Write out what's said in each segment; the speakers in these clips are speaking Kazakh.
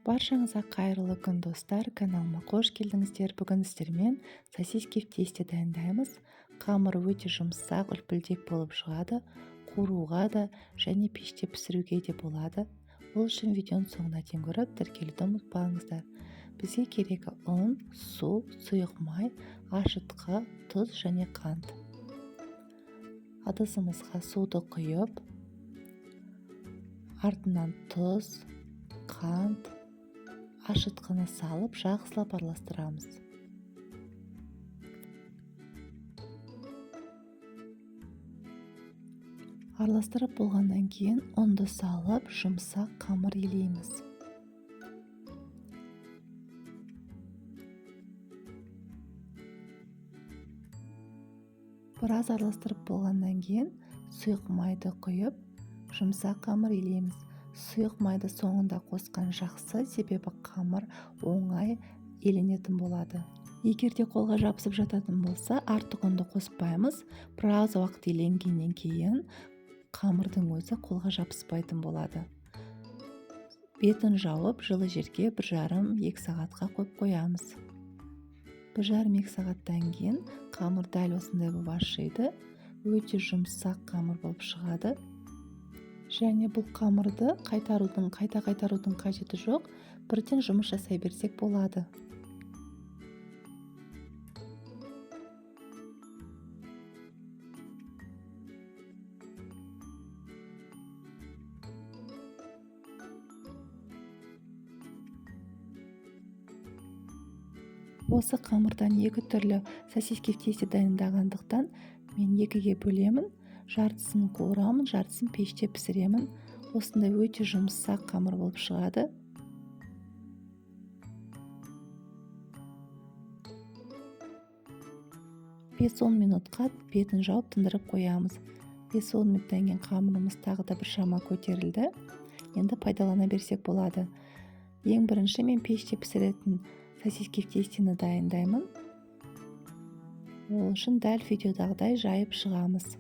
Баршаңызға қайырлы күн достар, каналыма қош келдіңіздер. Бүгін сіздермен сосиски в тесте дайындаймыз. Қамыр өте жұмсақ, үлпілдек болып шығады. Қуыруға да және пеште пісіруге де болады. Ол үшін видеоны соңына дейін көріп, тіркелуді ұмытпаңыздар. Бізге керегі ұн, су, сұйық май, ашытқы, тұз және қант. Ыдысымызға суды құйып, артынан тұз, қант, ашытқыны салып, жақсылап араластырамыз. Араластырып болғаннан кейін ұнды салып, жұмсақ қамыр илейміз. Біраз араластырып болғаннан кейін сұйық майды құйып, жұмсақ қамыр илейміз. Сұйық майды соңында қосқан жақсы, себебі қамыр оңай иленетін болады. Егер де қолға жабысып жататын болса, артық ұнды қоспаймыз. Біраз уақыт иленгеннен кейін қамырдың өзі қолға жабыспайтын болады. Бетін жауып, жылы жерге 1,5-2 сағатқа қойып қоямыз. 1,5-2 сағаттан кейін қамыр дәл осындай болып ашиды. Өте жұмсақ қамыр болып шығады. Және бұл қамырды қайта қайтарудың қажеті жоқ. Бірден жұмыс жасай берсек болады. Осы қамырдан екі түрлі сосиски в тесте дайындағандықтан мен екіге бөлемін. Жартысын қуырамын, жартысын пеште пісіремін. Осындай өте жұмсақ қамыр болып шығады. Бес-он минутқа бетін жауып тындырып қоямыз. 5-10 минуттан кейін қамырымыз тағы да біршама көтерілді. Енді пайдалана берсек болады. Ең бірінші мен пеште пісіретін сосиски в тестені дайындаймын. Ол үшін дәл видеодағыдай жайып шығамыз.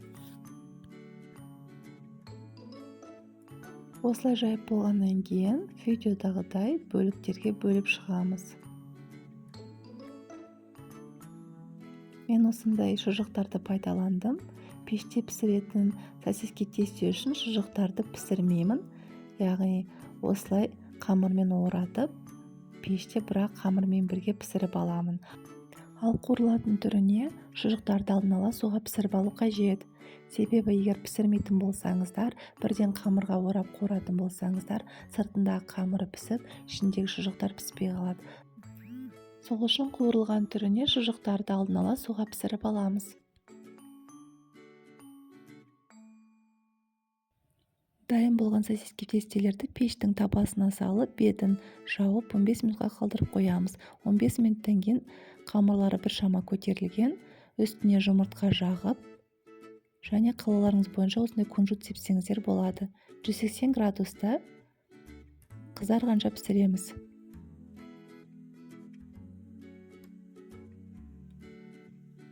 Осылай жайып болғаннан кейін видеодағыдай бөліктерге бөліп шығамыз. Мен осындай шұжықтарды пайдаландым. Пеште пісіретін сосиски тесте үшін шұжықтарды пісірмеймін. Яғни осылай қамырмен оратып, пеште бірақ қамырмен бірге пісіріп аламын. Ал қуырылатын түріне шұжықтарды алдын ала суға пісіріп алу қажет. Себебі егер пісірмейтін болсаңыздар, бірден қамырға орап қуыратын болсаңыздар, сыртындағы қамыры пісіп, ішіндегі шұжықтар піспей қалады. Сол үшін қуырылған түріне шұжықтарды алдын ала суға пісіріп аламыз. Дайын болған сосиски тестелерді пештің табасына салып, бетін жауып 15 минутқа қалдырып қоямыз. 15 минуттан кейін қамырлары біршама көтерілген, үстіне жұмыртқа жағып, және қалауларыңыз бойынша осындай кунжут сепсеңіздер болады. 180 градуста қызарғанша пісіреміз.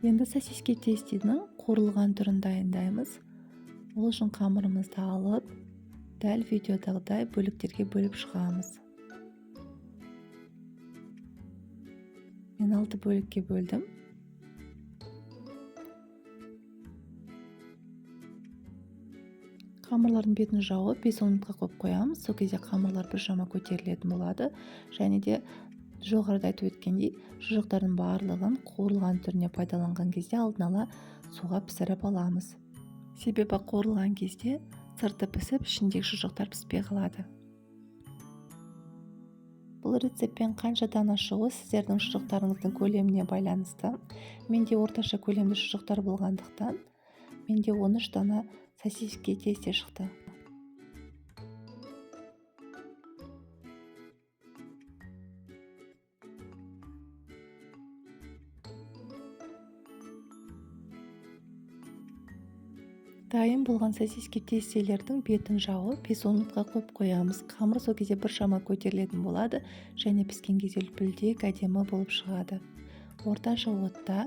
Енді сосиски тестенің қуырылған түрін дайындаймыз. Ол үшін қамырымызды алып, дәл видеодағыдай бөліктерге бөліп шығамыз. Мен 6 бөлікке бөлдім. Қамырлардың бетін жауып 5-10 минутқа қойып қоямыз. Сол кезде қамырлар біршама көтерілетін болады. Және де жоғарыда айтып өткендей, шұжықтардың барлығын қуырылған түріне пайдаланған кезде алдын ала суға пісіріп аламыз. Себебі қуырылған кезде сырты пісіп, ішіндегі шұжықтар піспей қалады. Бұл рецептпен қанша дана шығу сіздердің шұжықтарыңыздың көлеміне байланысты. Менде орташа көлемді шұжықтар болғандықтан, менде 13 дана сосиски тесте шықты. Дайын болған сосиски тестелердің бетін жауып 5-10 минутқа қойып қоямыз. Қамыр сол кезде біршама көтерілетін болады және піскен кезде үлпілдек әдемі болып шығады. Орташа отта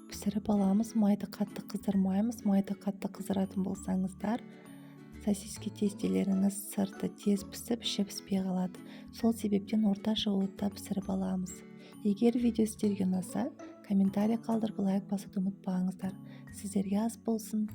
пісіріп аламыз. Майды қатты қыздырмаймыз. Майды қатты қыздыратын болсаңыздар, Сосиски тестелеріңіз сырты тез пісіп, іші піспей қалады. Сол себептен орташа отта пісіріп аламыз. Егер видео сіздерге ұнаса, комментарий қалдырып лайк басуды ұмытпаңыздар. Сіздерге ас болсын!